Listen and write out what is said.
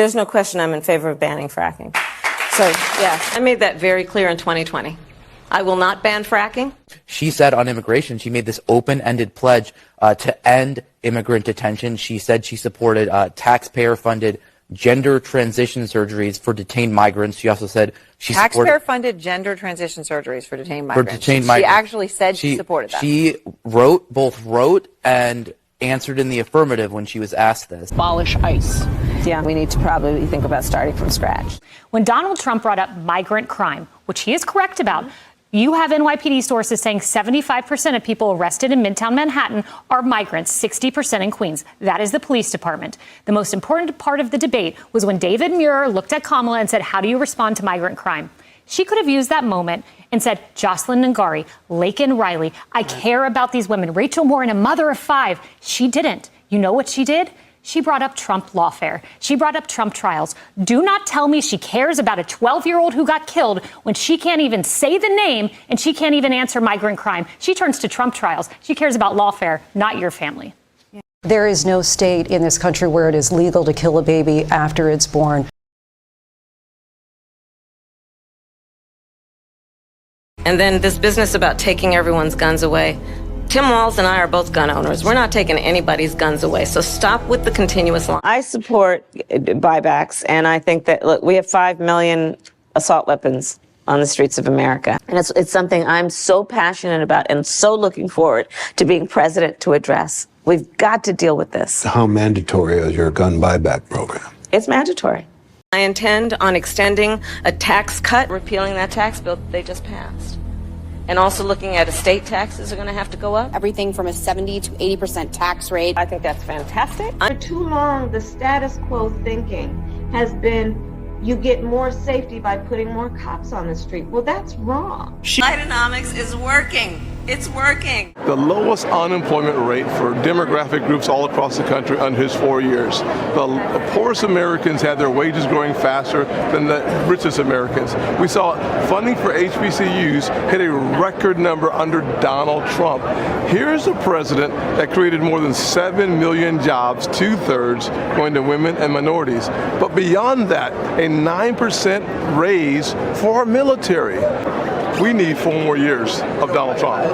There's no question I'm in favor of banning fracking. So, yeah, I made that very clear in 2020. I will not ban fracking. She said on immigration, she made this open-ended pledge to end immigrant detention. She said she supported taxpayer-funded gender transition surgeries for detained migrants. She also said she supported taxpayer-funded gender transition surgeries for detained migrants. She actually said she supported that. She both wrote and answered in the affirmative when she was asked this. Abolish ICE. Yeah, we need to probably think about starting from scratch. When Donald Trump brought up migrant crime, which he is correct about, you have NYPD sources saying 75% of people arrested in Midtown Manhattan are migrants, 60% in Queens. That is the police department. The most important part of the debate was when David Muir looked at Kamala and said, how do you respond to migrant crime? She could have used that moment and said, Jocelyn Ngari, Laken Riley, I care about these women. Rachel Morin, a mother of 5. She didn't. You know what she did? She brought up Trump lawfare. She brought up Trump trials. Do not tell me she cares about a 12-year-old who got killed when she can't even say the name and she can't even answer migrant crime. She turns to Trump trials. She cares about lawfare, not your family. There is no state in this country where it is legal to kill a baby after it's born. And then this business about taking everyone's guns away. Tim Walz and I are both gun owners. We're not taking anybody's guns away. So stop with the continuous line. I support buybacks, and I think that, look, we have 5 million assault weapons on the streets of America. And it's something I'm so passionate about and so looking forward to being president to address. We've got to deal with this. How mandatory is your gun buyback program? It's mandatory. I intend on extending a tax cut, repealing that tax bill they just passed. And also looking at estate taxes are going to have to go up. Everything from a 70 to 80% tax rate. I think that's fantastic. For too long, the status quo thinking has been you get more safety by putting more cops on the street. Well, that's wrong. Bidenomics is working. It's working. The lowest unemployment rate for demographic groups all across the country under his 4 years. The poorest Americans had their wages growing faster than the richest Americans. We saw funding for HBCUs hit a record number under Donald Trump. Here's a president that created more than 7 million jobs, 2/3 going to women and minorities. But beyond that, a 9% raise for our military. We need 4 more years of Donald Trump.